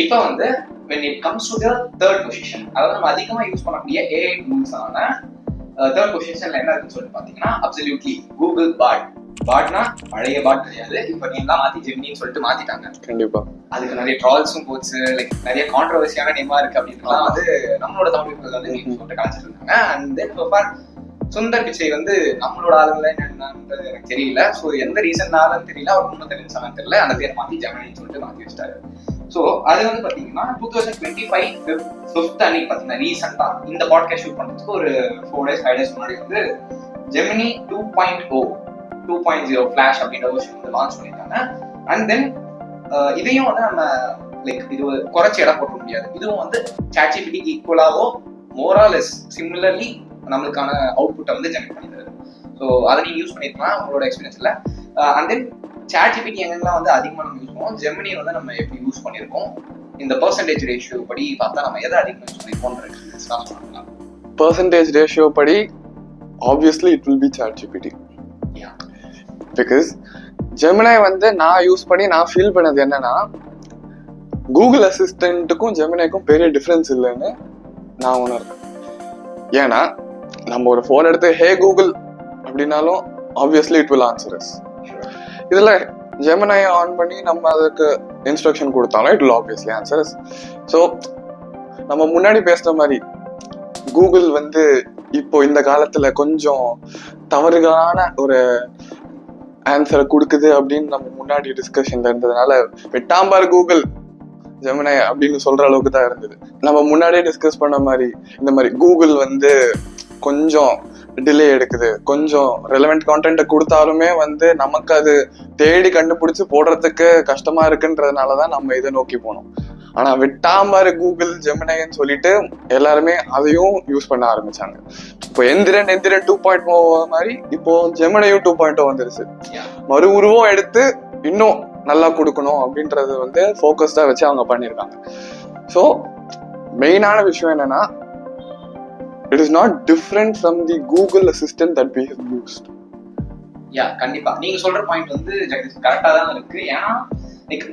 இப்போ வந்து when it comes to the third position, அதாவது நம்ம அதிகமா யூஸ் பண்ணக்கூடிய AI டூல்ஸ் ஆன தேர்ட் பொசிஷன்ல என்ன இருக்குன்னு சொல்லிட்டு பாத்தீங்கன்னா அப்சல்யூட்லி கூகுள் பாட். பாட்னா பழைய பாட் கிடையாது, இப்போ நீங்க தான் மாத்தி ஜெமினின்னு சொல்லிட்டு மாத்திட்டாங்க. கண்டிப்பா அதுக்கு நிறைய ட்ரால்ஸும் போச்சு, லைக் நிறைய கான்ட்ரவர்சியான நேமா இருக்கு அப்படின்லாம் வந்து நம்மளோட தமிழ் வந்து சொல்லிட்டு காமிச்சிட்டு இருந்தாங்க. And then so far Sundar Pichai வந்து நம்மளோட ஆளுங்கள என்னன்றது எனக்கு தெரியல. ஸோ எந்த ரீசன்னாலும் தெரியல, அவர் முன்ன தெரிஞ்சாலும் தெரியல, அந்த பேர் மாத்தி ஜெமினின்னு சொல்லிட்டு மாத்தி வச்சிட்டாரு. ஸோ அது வந்து பாத்தீங்கன்னா 2025 அன்னைக்கு பாத்தீங்கன்னா ரீசெண்டா இந்த பாட்காஸ்ட் ஷூட் பண்றதுக்கு ஒரு 4 days 5 days முன்னாடி வந்து ஜெமினி 2.0 ஃபிளாஷ் அப்படின்ற விஷயம் வந்து லான்ச் பண்ணிட்டாங்க. அண்ட் தென் இதையும் வந்து நம்ம லைக் இது குறைச்சி இடம் போட முடியாது, இதுவும் வந்து சாட்ஜிபிடிக்கு ஈக்குவலாவோ மோராலெஸ் சிமிலர்லி நம்மளுக்கான அவுட்புட்டை வந்து ஜெனரேட் பண்ணி தருது. ஸோ அதை நீங்க யூஸ் பண்ணிருக்கலாம் உங்களோட எக்ஸ்பீரியன்ஸ்ல. அண்ட் தென் சாட்ஜிபிடி எங்கெல்லாம் வந்து அதிகமாக நம்ம யூஸ் பண்ணுவோம், ஜெமினி வந்து நம்ம எப்படி யூஸ் பண்ணியிருக்கோம், இந்த பெர்சன்டேஜ் ரேஷியோ படி பார்த்தா நம்ம எதை அதிகமாக யூஸ் பண்ணிருக்கோம்ன்ற எக்ஸ்பீரியன்ஸ்லாம் சொல்லலாம். பெர்சன்டேஜ் ரேஷியோ படி obviously it will be ChatGPT. Because ஜெமினை வந்து நான் யூஸ் பண்ணி நான் ஃபீல் பண்ணது என்னன்னா, கூகுள் அசிஸ்டண்ட்டுக்கும் ஜெமினைக்கும் பெரிய டிஃப்ரென்ஸ் இல்லைன்னு நான் உணர்றேன். ஏன்னா நம்ம ஒரு ஃபோன் எடுத்து ஹே கூகுள் அப்படின்னாலும் obviously it will answer us. இதுல ஜெமினை ஆன் பண்ணி நம்ம அதுக்கு இன்ஸ்ட்ரக்ஷன் கொடுத்தாலும் it will obviously answer us. So நம்ம முன்னாடி பேசுற மாதிரி கூகுள் வந்து இப்போ இந்த காலத்துல கொஞ்சம் தவறுகளான ஒரு ஆன்சரை கொடுக்குது அப்படின்னு நம்ம முன்னாடி டிஸ்கஷன்ல இருந்ததுனால வெட்டாம்பார் கூகுள் ஜெமினை அப்படின்னு சொல்ற அளவுக்கு தான் இருந்தது. நம்ம முன்னாடியே டிஸ்கஸ் பண்ண மாதிரி இந்த மாதிரி கூகுள் வந்து கொஞ்சம் டிலே எடுக்குது, கொஞ்சம் ரெலவெண்ட் கான்டென்ட்டை கொடுத்தாலுமே வந்து நமக்கு அது தேடி கண்டுபிடிச்சு போடுறதுக்கு கஷ்டமா இருக்குன்றதுனாலதான் நம்ம இதை நோக்கி போனோம். ஆனா வெட்டாம்பாரு கூகுள் ஜெமினைன்னு சொல்லிட்டு எல்லாருமே அதையும் யூஸ் பண்ண ஆரம்பிச்சாங்க. இப்போ எந்திரன் 2.0 மாதிரி இப்போ ஜெமினையும் 2.0 வந்துருச்சு. மறு உருவம் எடுத்து இன்னும் நல்லா கொடுக்கணும் அப்படின்றது வந்து ஃபோக்கஸ்டா வச்சு அவங்க பண்ணியிருக்காங்க. ஸோ மெயினான விஷயம் என்னன்னா, it is not different from the Google Assistant that we have used. கண்டிப்பா நீங்க சொல்ற பாயிண்ட் வந்து கரெக்டா தான் இருக்கு. ஏன்னா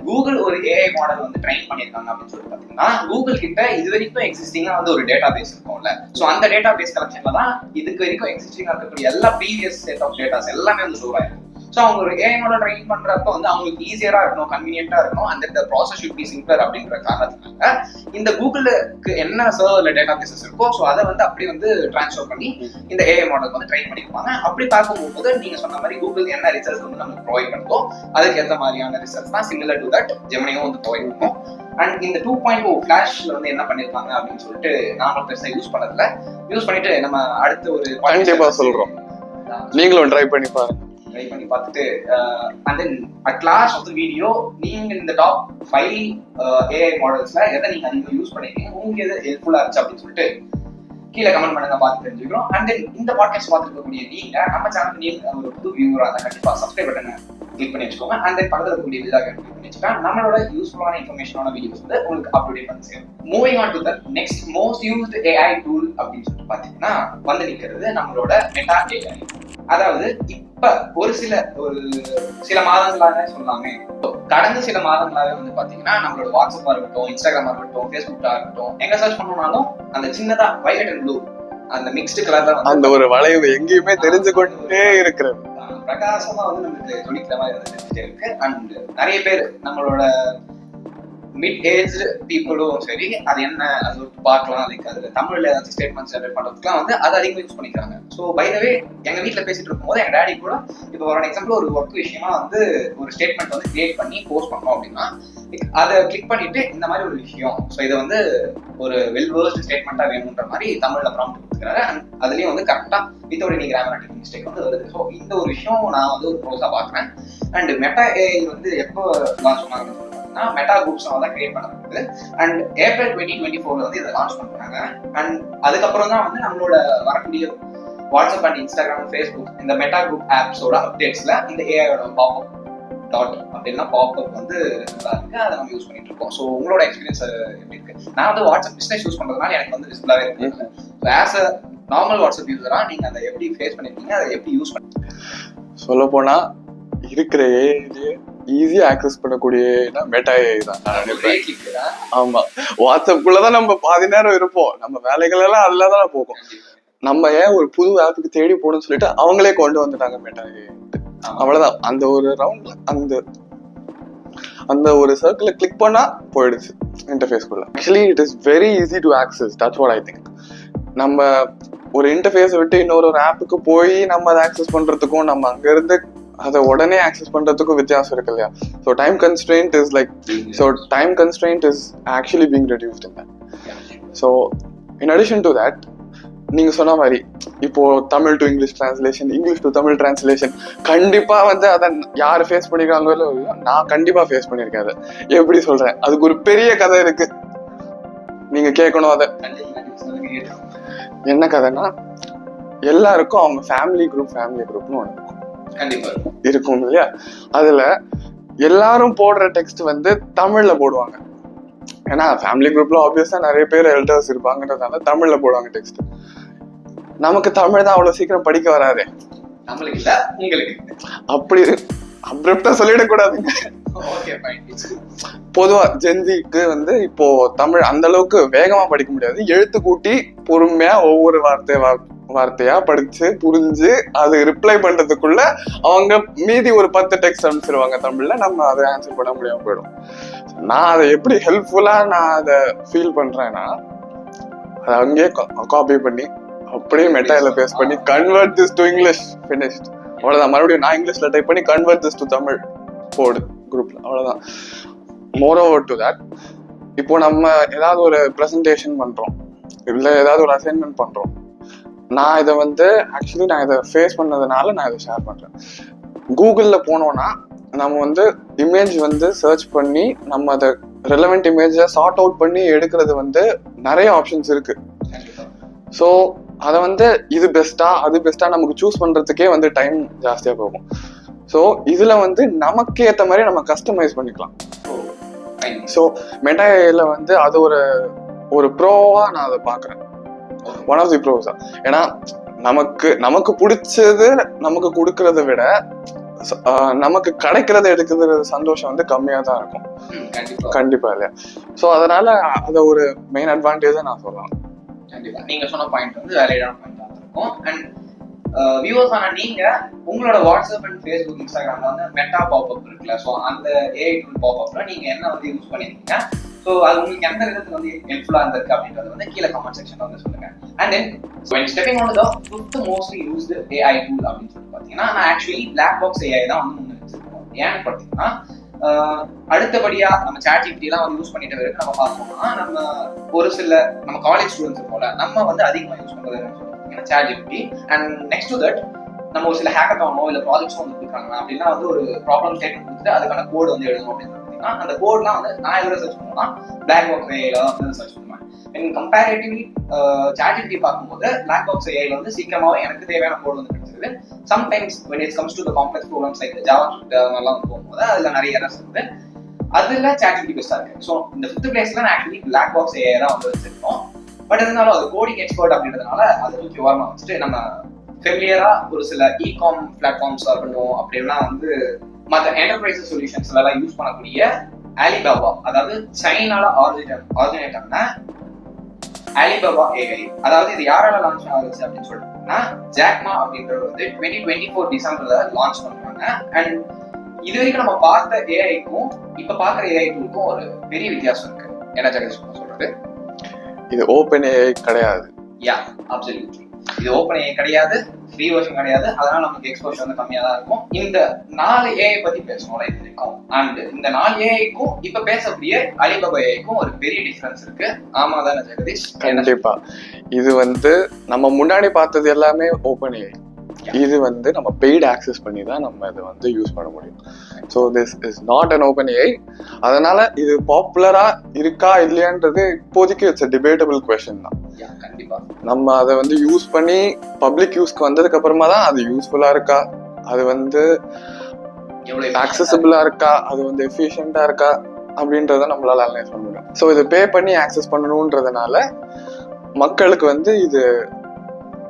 கூகுள் ஒரு ஏஐ மாடல் வந்து ட்ரெயின் பண்ணிருக்காங்க அப்படின்னு சொல்லி பாத்தீங்கன்னா, கூகுள் கிட்ட இது வரைக்கும் எக்ஸிஸ்டிங்கா வந்து ஒரு டேட்டா பேஸ் இருக்கும்ல. சோ அந்த டேட்டா பேஸ் கலெக்ஷன்ல தான் இதுக்கு வரைக்கும் எக்ஸிஸ்டிங்கா இருக்கக்கூடிய எல்லா ப்ரீவியஸ் செட் ஆஃப் டேட்டாஸ் எல்லாமே வந்து ஸ்டோர் ஆயிருக்கும். ஸோ அவங்க ஒரு ஏஐ மாடல் ட்ரெயின் பண்றப்ப வந்து அவங்களுக்கு ஈஸியரா இருக்கணும், கன்வீனியன்டா இருக்கணும், அந்த ப்ராசஸ் ஷுட் பி சிம்பிளர் அப்படின்ற காரணத்துக்காக இந்த கூகுளுக்கு என்ன சர்வர்ல டேட்டா பேசஸ் இருக்கோ ஸோ அதை வந்து அப்படியே வந்து டிரான்ஸ்ஃபர் பண்ணி இந்த ஏஐ மாடல் வந்து ட்ரெயின் பண்ணிருப்பாங்க. அப்படி பார்க்கும்போது நீங்க சொன்ன மாதிரி கூகுள் என்ன ரிசல்ட்ஸ் வந்து நமக்கு ப்ரொவைட் பண்ணுதோ அதுக்கு ஏற்ற மாதிரியான ரிசல்ட்ஸ் தான் சிமிலர் டு தட் ஜெமினியும் வந்து ப்ரொவைட் பண்ணும். அண்ட் இந்த 2.0 ஃபிளாஷ்ல வந்து என்ன பண்ணிருக்காங்க அப்படின்னு சொல்லிட்டு நாம பெருசா யூஸ் பண்ணதுல யூஸ் பண்ணிட்டு நம்ம அடுத்த ஒரு கண்டிப்பா சொல்றோம், நீங்களும் ட்ரை பண்ணி பாருங்க. ட்ரை பண்ணி பார்த்துட்டு and then at last of the video நீங்க இந்த டாப் 5 ஏஐ மாடல்ஸ்ல எதை நீங்க அதிகமாக யூஸ் பண்ணிருக்கீங்க, உங்களுக்கு எது ஹெல்ப்ஃபுல்லா இருந்துச்சு அப்படின்னு சொல்லிட்டு கீழே கமெண்ட் பண்ணுங்க, பார்த்து தெரிஞ்சுக்கிறோம். அண்ட் தென் இந்த பாட்காஸ்ட் பார்த்துருக்கக்கூடிய நீங்க நம்ம சேனல் நீங்க ஒரு புது வியூவரா இருந்தா கண்டிப்பா சப்ஸ்கிரைப் பட்டனை கிளிக் பண்ணி வச்சுக்கோங்க. அண்ட் தென் பக்கத்துல இருக்கக்கூடிய பெல் ஐகானை கிளிக் பண்ணி வச்சுக்கோங்க. நம்மளோட யூஸ்ஃபுல்லான இன்ஃபர்மேஷனான வீடியோஸ் வந்து உங்களுக்கு அப்டேட் பண்ணி சேரும். Moving on to the next most used AI tool அப்படின்னு சொல்லிட்டு பாத்தீங்கன்னா வந்து நிக்கிறது நம்மளோட மெட்டா ஏஐ. அதாவது இப்ப ஒரு சில மாதங்களாக சொல்லாமே, கடந்த சில மாதங்களாவே வந்து பாத்தீங்கன்னா நம்மளோட வாட்ஸ்அப்பா இருக்கட்டும், இன்ஸ்டாகிராமா இருக்கட்டும், ஃபேஸ்புக்கா இருக்கட்டும், எங்க சர்ச் பண்ணோம்னாலும் அந்த சின்னதா வயலட் அண்ட் ப்ளூ அந்த மிக்ஸ்டு கலர்ல அந்த ஒரு வளைவு எங்கேயுமே தெரிஞ்சு கொண்டே இருக்கிறது, பிரகாசமா வந்து நமக்கு துணிக்கிற மாதிரி தெரிஞ்சுட்டே இருக்கு. அண்ட் நிறைய பேர் நம்மளோட மிட் ஏஜ் பீப்புளும் சரி அது என்ன அது பார்க்கலாம், அதுக்கு அதுல தமிழ்ல ஏதாச்சும் ஸ்டேட்மெண்ட் ஜெனரேட் பண்றதுக்குலாம் வந்து அதை அதிகமாக யூஸ் பண்ணிக்கிறாங்க. ஸோ பை த வே எங்க வீட்டுல பேசிட்டு இருக்கும்போது எங்க டேடி கூட இப்போ ஒரு எக்ஸாம்பிள் ஒரு ஒர்க் விஷயமா வந்து ஒரு ஸ்டேட்மெண்ட் வந்து கிரியேட் பண்ணி போஸ்ட் பண்ணோம் அப்படின்னா அதை கிளிக் பண்ணிட்டு இந்த மாதிரி ஒரு விஷயம், ஸோ இதை வந்து ஒரு வெல் வேர்ஸ்ட் ஸ்டேட்மெண்டா வேணுன்ற மாதிரி தமிழ்ல ப்ராம்ப்ட் கொடுத்துக்கிறாரு. அண்ட் அதுலயும் வந்து கரெக்டா வித்தவுட் எனி கிராமட்டிக் மிஸ்டேக் வந்து வருது. ஸோ இந்த ஒரு விஷயம் நான் வந்து ஒரு ப்ரோஸா பாக்குறேன். அண்ட் மெட்டா ஏஐ வந்து எப்போ லான்ச் பண்ணாங்கன்னு மெட்டா குரூப்ஸ் தான் கிரியேட் பண்ணது. அண்ட் ஏப்ரல் 2024 வந்து இதை லான்ச் பண்றாங்க. அண்ட் அதுக்கப்புறம் தான் வந்து நம்மளோட வரக்கூடிய வாட்ஸ்அப் அண்ட் இன்ஸ்டாகிராம், ஃபேஸ்புக் இந்த மெட்டா குரூப் ஆப்ஸோட அப்டேட்ஸ்ல இந்த ஏஐயோட பாப்அப் டாட் அப்படின்னா பாப்அப் வந்து நல்லா இருக்கு, அதை நம்ம யூஸ் பண்ணிட்டு இருக்கோம். ஸோ உங்களோட எக்ஸ்பீரியன்ஸ் எப்படி இருக்கு? நான் வந்து வாட்ஸ்அப் பிஸ்னஸ் யூஸ் பண்றதுனால எனக்கு வந்து விசிபிளாவே இருக்கு. ஆஸ் அ நார்மல் வாட்ஸ்அப் யூஸரா நீங்க அதை எப்படி ஃபேஸ் பண்ணிருக்கீங்க, அதை எப்படி யூஸ் பண்ணி? சொல்ல போனா இருக்கிற ஏஐலயே ஈஸியா ஆக்சஸ் பண்ணக்கூடிய மெட்டா ஏஐ தான் நான் நினைப்பேன். ஒரே click தான். ஆமா, வாட்ஸ்அப்புக்குள்ளதான் நம்ம பாதி நேரம் இருப்போம், நம்ம வேலைகள் எல்லாம் அதுலதான் போகும். நம்ம ஏன் ஒரு புது ஆப்புக்கு தேடி போகணும்னு சொல்லிட்டு அவங்களே கொண்டு வந்துட்டாங்க மெட்டா ஏஐ. அவ்வளவுதான், அந்த ஒரு ரவுண்ட்ல அந்த ஒரு சர்க்கிள கிளிக் பண்ணா போயிடுச்சு இன்டர்ஃபேஸ்க்குள்ள. Actually it is very easy to access, that's what I think. நம்ம ஒரு இன்டர்ஃபேஸ் விட்டு இன்னொரு ஆப்புக்கு போய் நம்ம அதை ஆக்சஸ் பண்றதுக்கும் நம்ம அங்க இருந்து அதை உடனே ஆக்சஸ் பண்றதுக்கும் வித்தியாசம் இருக்கு இல்லையா? So time constraint is actually being reduced in that. So in addition to that, நீங்க சொன்ன மாதிரி இப்போ Tamil to English translation, English to Tamil translation, கண்டிப்பா வந்து அதை யாரு ஃபேஸ் பண்ணிருக்காங்களோ, நான் கண்டிப்பா ஃபேஸ் பண்ணிருக்கேன். அதை எப்படி சொல்றேன், அதுக்கு ஒரு பெரிய கதை இருக்கு, நீங்க கேட்கணும். அதை என்ன கதைன்னா, எல்லாருக்கும் அவங்க ஃபேமிலி குரூப்னு ஒண்ணு இருக்கும் இல்லையா? அதுல எல்லாரும் போடுற டெக்ஸ்ட் வந்து தமிழ்ல போடுவாங்க. ஏன்னா ஃபேமிலி குரூப்ல ஆப்வியஸா நிறைய பேர் எல்டர்ஸ் இருப்பாங்கன்றதால தமிழ்ல போடுவாங்க டெக்ஸ்ட். நமக்கு தமிழ் தான் அவ்வளவு சீக்கிரம் படிக்க வராது. அப்படி அப்ரப்டா சொல்லிடக்கூடாதுங்க. பொதுவா ஜென்சிக்கு வந்து இப்போ தமிழ் அந்த அளவுக்கு வேகமா படிக்க முடியாது. எழுத்து கூட்டி பொறுமையா ஒவ்வொரு வார்த்தையா படிச்சு புரிஞ்சு அது ரிப்ளை பண்றதுக்குள்ள அவங்க மீதி ஒரு 10 டெக்ஸ்ட் அனுப்பிச்சிருவாங்க தமிழ்ல. நம்ம அதை ஆன்சர் பண்ண முடியாம போயிடும். நான் அதை எப்படி ஹெல்ப்ஃபுல்லா நான் அதை ஃபீல் பண்றேன்னா, அதை அங்கேயே காப்பி பண்ணி அப்படியே மெட்டால பேஸ்ட் பண்ணி convert this to English, finished. அவ்வளவுதான். மறுபடியும் நான் இங்கிலீஷ்ல டைப் பண்ணி கன்வெர்ட் திஸ் டு தமிழ் போடு குரூப்ல, அவ்வளவுதான். மோர் ஓவர் டு தட், இப்போ நம்ம ஏதாவது ஒரு ப்ரெசன்டேஷன் பண்றோம், இல்ல ஏதாவது ஒரு அசைன்மெண்ட் பண்றோம், நான் இதை வந்து ஆக்சுவலி நான் இதை ஃபேஸ் பண்ணதுனால நான் இதை ஷேர் பண்றேன். கூகுளில் போனோம்னா நம்ம வந்து இமேஜ் வந்து சர்ச் பண்ணி நம்ம அதை ரெலவெண்ட் இமேஜை சார்ட் அவுட் பண்ணி எடுக்கிறது வந்து நிறைய ஆப்ஷன்ஸ் இருக்கு. ஸோ அதை வந்து இது பெஸ்டா அது பெஸ்டா நமக்கு சூஸ் பண்றதுக்கே வந்து டைம் ஜாஸ்தியா போகும். ஸோ இதுல வந்து நமக்கு ஏற்ற மாதிரி நம்ம கஸ்டமைஸ் பண்ணிக்கலாம். ஸோ மெட்டா ஏஐல வந்து அது ஒரு ப்ரோவா நான் அதை பாக்குறேன், ஒன் ஆஃப் தி ப்ரோஸ். ஏன்னா நமக்கு பிடிச்சது நமக்கு கொடுக்கறத விட நமக்கு கிடைக்கிறத எடுக்கிறது சந்தோஷம் வந்து கம்மியா தான் இருக்கும். கண்டிப்பா இல்லையா? ஸோ அதனால அதை ஒரு மெயின் அட்வான்டேஜா நான் சொல்லலாம். கண்டிப்பா நீங்க சொன்ன பாயிண்ட் வந்து வேலிடான பாயிண்டா இருக்கும். அண்ட் வியூவர்ஸ் ஆன நீங்க உங்களோட வாட்ஸ்அப் அண்ட் ஃபேஸ்புக் இன்ஸ்டாகிராம்ல வந்து மெட்டா பாப்அப் இருக்குல்ல, ஸோ அந்த ஏஐ டூல் பாப்அப்ல நீங்க என்ன வந்து யூஸ் பண்ணிருக்கீங்க, ஸோ அது உங்களுக்கு எந்த விதத்துல வந்து ஹெல்ப்ஃபுல்லா இருந்திருக்கு அப்படின்றது வந்து கீழே கமெண்ட் செக்ஷன்ல வந்து சொல்லுங்க. And then when stepping on the fifth mostly used AI tool அப்படின்னு சொல்லிட்டு பாத்தீங்கன்னா, நான் ஆக்சுவலி பிளாக் பாக்ஸ் AI தான் வந்து முன்ன வச்சிருக்கோம். ஏன்னு பார்த்தீங்கன்னா, அடுத்தபடியா நம்ம ChatGPT எல்லாம் வந்து யூஸ் பண்ணிட்டு வரைக்கும் நம்ம பார்த்தோம்னா, நம்ம ஒரு சில நம்ம காலேஜ் ஸ்டூடெண்ட்ஸ் இருக்கோம்ல, நம்ம வந்து அதிகமாக யூஸ் பண்றது பார்த்தீங்கன்னா ChatGPT. And next to that, நம்ம ஒரு சில ஹேக்கத்தானோ இல்லை ப்ராஜெக்ட்ஸோ வந்து கொடுக்குறாங்க அப்படின்னா வந்து ஒரு ப்ராப்ளம் ஸ்டேட்மெண்ட் கொடுத்துட்டு அதுக்கான கோடு வந்து எழுதணும் அப்படின்னு பார்த்தீங்கன்னா, அந்த கோட்லாம் வந்து நான் எதில் சர்ச் பண்ணுவேன்னா பிளாக் பாக்ஸ் ஏஐல வந்து சர்ச் பண்ணுவேன். அண்ட் கம்பேரிட்டிவ்லி ChatGPT பார்க்கும்போது பிளாக் பாக்ஸ் ஏஐல வந்து சீக்கிரமாவே எனக்கு தேவையான கோடு வந்து கிடைச்சிருது. Sometimes when it comes to the complex programs like JavaScript எல்லாம் வந்து போகும்போது அதுல நிறைய எரர்ஸ் இருக்கு. அதுல ChatGPT பெஸ்டா இருக்கு. ஸோ இந்த 5th பிளேஸ்ல நான் ஆக்சுவலி பிளாக் பாக்ஸ் ஏஐ தான் வந்து வச்சிருக்கோம். பட் இருந்தாலும் அது கோடிங் எக்ஸ்பர்ட் அப்படின்றதுனால அதை தூக்கி ஓரமா வச்சுட்டு நம்ம ஃபெமிலியரா ஒரு சில இகாம் பிளாட்ஃபார்ம்ஸ் இருக்கட்டும் அப்படின்னா வந்து மற்ற என்டர்பிரைஸ் சொல்யூஷன்ஸ்ல எல்லாம் யூஸ் பண்ணக்கூடிய அலிபாபா, அதாவது சைனால ஆரிஜினேட் ஆன அலிபாபா ஏஐ, அதாவது இது யாரால லான்ச் ஆகுது அப்படின்னு சொல்லிட்டுனா ஜாக்மா அப்படின்றது வந்து 2024 டிசம்பர்ல லான்ச் பண்றாங்க. அண்ட் இது வரைக்கும் நம்ம பார்த்த ஏஐக்கும் இப்ப பாக்குற ஏஐ டூலுக்கும் ஒரு பெரிய வித்தியாசம் இருக்கு. என்ன ஜெகதீஷ் சொல்றது? இது ஓபன் ஏஐ கிடையாது. யா, அப்சல்யூட்லி இது ஓபன் ஏஐ கிடையாது, ஃப்ரீ வெர்ஷன் கிடையாது. அதனால நமக்கு எக்ஸ்போஷர் வந்து கம்மியா தான் இருக்கும். இந்த 4 ஏஐ பத்தி பேசணும்ல இது வரைக்கும். அண்ட் இந்த 4 ஏஐக்கும் இப்ப பேசக்கூடிய அலிபாபா ஏஐக்கும் ஒரு பெரிய டிஃபரன்ஸ் இருக்கு. ஆமா தானே ஜெகதீஷ்? கண்டிப்பா. இது வந்து நம்ம முன்னாடி பார்த்தது எல்லாமே ஓபன் ஏஐ. இது வந்து நம்ம பெய்டு ஆக்சஸ் பண்ணி தான் நம்ம இதை வந்து யூஸ் பண்ண முடியும். So this is not an open AI. அதனால இது பாப்புலரா இருக்கா இல்லையான்றது இப்போதைக்கு இட்ஸ் டிபேட்டபிள் கொஸ்டின் தான். நம்ம அதை வந்து யூஸ் பண்ணி பப்ளிக் யூஸ்க்கு வந்ததுக்கு அப்புறமா தான் அது யூஸ்ஃபுல்லா இருக்கா, அது வந்து ஆக்சசபிளா இருக்கா, அது வந்து எஃபிஷியண்டா இருக்கா அப்படின்றத நம்மளால அனலைஸ் பண்ண முடியும். ஸோ இதை பே பண்ணி ஆக்சஸ் பண்ணணுன்றதுனால மக்களுக்கு வந்து இது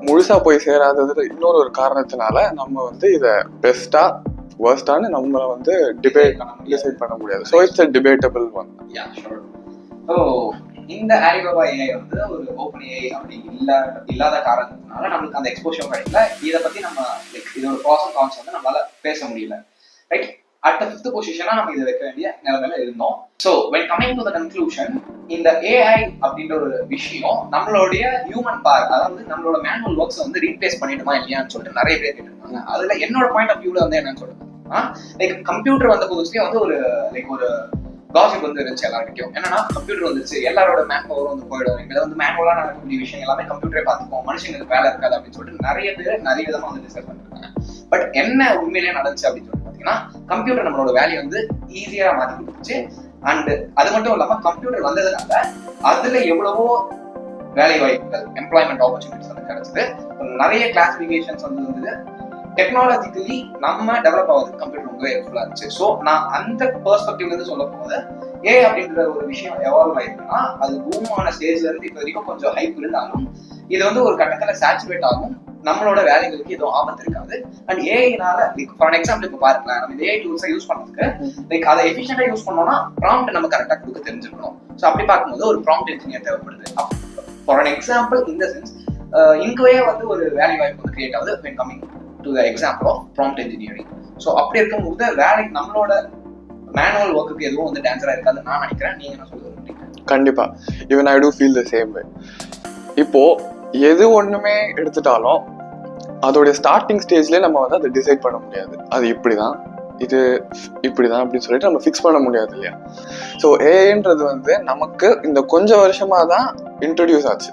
முழுசா போய் சேராதது இன்னொரு காரணத்தினால நம்ம வந்து இதை பெஸ்டா worst-ஆனு நம்மள வந்து டிசைட் பண்ண முடியாது. So it's a debatable one. Yeah, sure. So இந்த ஆலிபாபா ஏஐ வந்து ஒரு ஓப்பன் ஏஐ அப்படி இல்லாத காரணத்தினால நம்மளுக்கு அந்த எக்ஸ்போஷர் கிடைக்கல. இதை பத்தி நம்ம இதோட ப்ராஸ் அண்ட் கான்ஸ் வந்து நம்மளால பேச முடியல. ரைட், அட் 5th பொசிஷனா நம்ம இதை வைக்க வேண்டிய நிலைமையில இருந்தோம். So when coming to the conclusion, இந்த ஏஐ அப்படின்ற ஒரு விஷயம் நம்மளுடைய ஹியூமன் பார்ட், அதாவது நம்மளோட மேனுவல் ஒர்க்ஸ் வந்து ரீப்ளேஸ் பண்ணிடுமா இல்லையான்னு சொல்லிட்டு நிறைய பேர் கேட்டிருக்காங்க. அதுல என்னோட பாயிண்ட் ஆஃப் வியூல வந்து என்னன்னு சொல்றேன்னா, லைக் கம்ப்யூட்டர் வந்த புதுசுலயே வந்து ஒரு காசிப் வந்து இருந்துச்சு எல்லாருக்கும். என்னன்னா கம்ப்யூட்டர் வந்துருச்சு, எல்லாரோட மேன் பவர் வந்து போயிடும், இதில் வந்து மேனுவலா நடக்கக்கூடிய விஷயம் எல்லாமே கம்ப்யூட்டரே பார்த்துப்போம், மனுஷங்களுக்கு வேலை இருக்காது அப்படின்னு சொல்லிட்டு நிறைய பேர் நிறைய விதமா வந்து டிஸ்கஸ் பண்ணிருக்காங்க. பட் என்ன உண்மையிலேயே நடந்துச்சு அப்படின்னு சொல்லிட்டு பாத்தீங்கன்னா, கம்ப்யூட்டர் நம்மளோட வேலையை வந்து ஈஸியா மாத்தி கொடுத்துச்சு. அண்ட் அது மட்டும் இல்லாம கம்ப்யூட்டர் வந்ததுனால அதுல எவ்வளவோ வேலை வாய்ப்புகள், எம்ப்ளாய்மெண்ட் ஆப்பர்ச்சுனிட்டிஸ் வந்து கிடைச்சது. நிறைய கிளாசிபிகேஷன்ஸ் வந்து இருந்தது. டெக்னாலஜிக்கலி நம்ம டெவலப் ஆகுது கம்ப்யூட்டர் ரொம்ப ஹெல்ப்ஃபுல்லா இருந்துச்சு. ஸோ நான் அந்த பெர்ஸ்பெக்டிவ்ல இருந்து சொல்ல போது ஏஐ அப்படின்ற ஒரு விஷயம் எவால்வ் ஆயிருக்குன்னா அது பூமான ஸ்டேஜ்ல இருந்து இப்போ வரைக்கும் கொஞ்சம் ஹைப் இருந்தாலும் இது வந்து ஒரு கட்டத்துல சேச்சுரேட் ஆகும். நம்மளோட வேலைகளுக்கு எதுவும் ஆபத்து இருக்காது. அண்ட் ஏஐனால ஃபார் எக்ஸாம்பிள் இப்போ பாருங்களேன், நம்ம ஏஐ டூல்ஸை யூஸ் பண்றதுக்கு லைக் அதை எஃபிஷியண்டா யூஸ் பண்ணோம்னா ப்ராம்ப்ட் நம்ம கரெக்டா கொடுக்க தெரிஞ்சுக்கணும். ஸோ அப்படி பார்க்கும்போது ஒரு ப்ராம்ப்ட் இன்ஜினியர் தேவைப்படுது. ஃபார் அன் எக்ஸாம்பிள் இந்த சென்ஸ் இங்கேயே வந்து ஒரு வேலை வாய்ப்பு வந்து கிரியேட் ஆகுது when coming to the example of prompt engineering. So அப்படி இருக்கும்போது வேலை நம்மளோட மேனுவல் ஒர்க்குக்கு எதுவும் வந்து டான்ஸரா இருக்காது நான் நினைக்கிறேன். நீங்க என்ன சொல்லுங்க? கண்டிப்பா, even I to feel the same way. இப்போ எது ஒண்ணுமே எடுத்துட்டாலும் அதோடைய ஸ்டார்டிங் ஸ்டேஜ்ல நம்ம வந்து அதை டிசைட் பண்ண முடியாது. அது இப்படிதான், இது இப்படிதான் அப்படின்னு சொல்லிட்டு நம்ம ஃபிக்ஸ் பண்ண முடியாது இல்லையா? ஸோ ஏஐன்றது வந்து நமக்கு இந்த கொஞ்சம் வருஷமா தான் இன்ட்ரடியூஸ் ஆச்சு.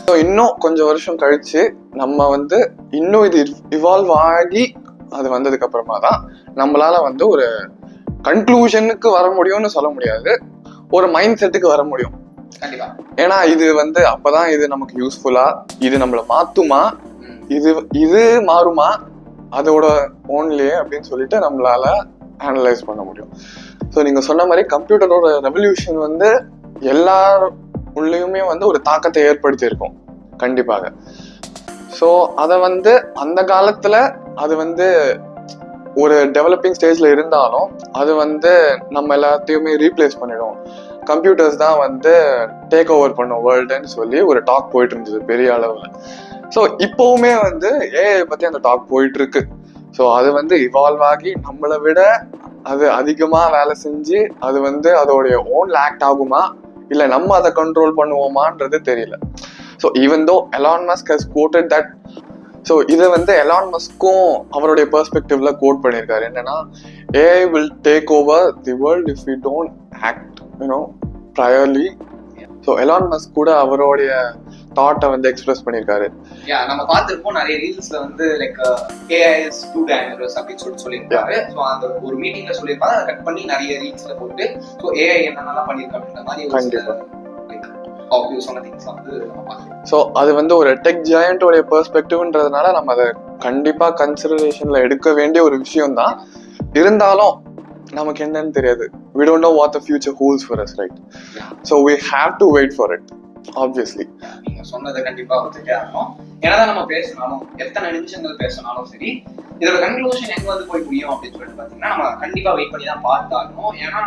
ஸோ இன்னும் கொஞ்சம் வருஷம் கழிச்சு நம்ம வந்து இன்னும் இது இவால்வ் ஆகி அது வந்ததுக்கு அப்புறமா தான் நம்மளால வந்து ஒரு கன்க்ளூஷனுக்கு வர முடியும்னு சொல்ல முடியாது, ஒரு மைண்ட் செட்டுக்கு வர முடியும். ஏன்னா இது வந்து அப்பதான் இது நமக்கு யூஸ்ஃபுல்லா, இது நம்மள மாத்துமா, இது மாறுமா அதோட ஓன்லயே அப்படின்னு சொல்லிட்டு நம்மளால அனலைஸ் பண்ண முடியும். ஸோ நீங்க சொன்ன மாதிரி கம்ப்யூட்டரோட ரெவல்யூஷன் வந்து எல்லார் உள்ளயுமே வந்து ஒரு தாக்கத்தை ஏற்படுத்தி இருக்கும் கண்டிப்பாக. ஸோ அதை வந்து அந்த காலத்துல அது வந்து ஒரு டெவலப்பிங் ஸ்டேஜ்ல இருந்தாலும் அது வந்து நம்ம எல்லாத்தையுமே ரீப்ளேஸ் பண்ணிடும், கம்ப்யூட்டர்ஸ் தான் வந்து டேக் ஓவர் பண்ணும் வேர்ல்டுன்னு சொல்லி ஒரு டாக் போயிட்டு இருந்தது பெரிய அளவுல. ஸோ இப்போவுமே வந்து ஏஐ பத்தி அந்த டாக் போயிட்டு இருக்கு. ஸோ அது வந்து இவால்வ் ஆகி நம்மளை விட அது அதிகமா வேலை செஞ்சு அது வந்து அதோடைய ஓன்ல ஆக்ட் ஆகுமா இல்ல நம்ம அதை கண்ட்ரோல் பண்ணுவோமான்றது தெரியல. So even though Elon Musk has quoted that, so இதை வந்து எலான் மஸ்க்கும் அவருடைய பெர்ஸ்பெக்டிவ்ல கோட் பண்ணியிருக்காரு. என்னன்னா, AI will take over the world if we don't act priorly. So Elon Musk கூட அவருடைய தாட்டை வந்து எக்ஸ்பிரஸ் பண்ணியிருக்காரு. நம்ம பார்த்துருப்போம் நிறைய ரீல்ஸ்ல வந்து like AI is too dangerous அப்படின்னு சொல்லியிருக்காரு. ஸோ அந்த ஒரு மீட்டிங்ல சொல்லியிருப்பாரு, அதை கட் பண்ணி நிறைய ரீல்ஸ்ல போட்டு ஸோ ஏஐ என்னென்னலாம் பண்ணியிருக்கா அப்படின்ற மாதிரி ஸோ அது வந்து ஒரு டெக் ஜாயண்டோடைய பெர்ஸ்பெக்டிவ்ன்றதுனால நம்ம அதை கண்டிப்பா கன்சிடரேஷன்ல எடுக்க வேண்டிய ஒரு விஷயம் தான். இருந்தாலும் நமக்கு என்னன்னு தெரியாது. We don't know what the future holds for us, right? So we have to wait for it, obviously. நீங்க சொன்னதை கண்டிப்பா ஒத்துக்கே ஆகணும். என்னதான் நம்ம பேசினாலும் எத்தனை நிமிஷங்கள் பேசினாலும் சரி, இதோட கன்க்ளூஷன் எங்க வந்து போய் முடியும் அப்படின்னு சொல்லிட்டு பாத்தீங்கன்னா நம்ம கண்டிப்பா வெயிட் பண்ணி தான் பார்த்தாகணும். ஏன்னா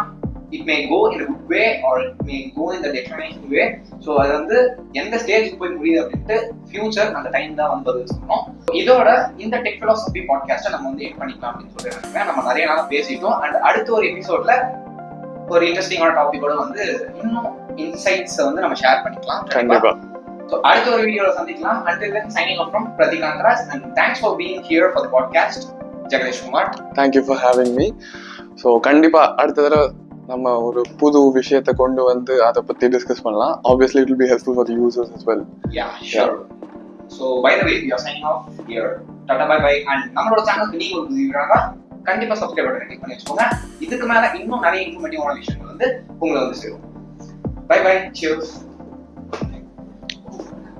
it may go in a good way or it may go in the declination way. So அது வந்து எந்த ஸ்டேஜுக்கு போய் முடியுது அப்படின்ட்டு ஃபியூச்சர் அந்த டைம் தான் வந்து பதில் சொல்லணும். இதோட இந்த டெக் ஃபிலாசபி பாட்காஸ்ட்டை நம்ம வந்து எட் பண்ணிக்கலாம் அப்படின்னு சொல்லிட்டு நம்ம நிறைய நாளாக பேசிட்டோம். அண்ட் அடுத்த ஒரு எபிசோட்ல ஒரு இன்ட்ரெஸ்டிங்கான டாபிக்கோட வந்து இன்னும் இன்சைட்ஸை வந்து நம்ம ஷேர் பண்ணிக்கலாம் கண்டிப்பா. ஸோ அடுத்த ஒரு வீடியோவில் சந்திக்கலாம். Until then, signing off from Pratik Antras, and thanks for being here for the podcast, Jagadish Kumar. Thank you for having me. So கண்டிப்பா அடுத்த தடவை நம்ம ஒரு புது விஷயத்தை கொண்டு வந்து அதை பத்தி டிஸ்கஸ் பண்ணலாம். Obviously it will be helpful for the users as well. Yeah, sure. So by the way, we are signing off here. Tata bye bye. And நம்மளோட சேனலுக்கு நீங்க ஒரு புதியவரா கண்டிப்பா சப்ஸ்கிரைப் பட்டனை கிளிக் பண்ணி வச்சுக்கோங்க. இதுக்கு மேல இன்னும் நிறைய இன்ஃபர்மேட்டிவான விஷயங்கள் வந்து உங்களை வந்து சேரும். Bye bye. Cheers.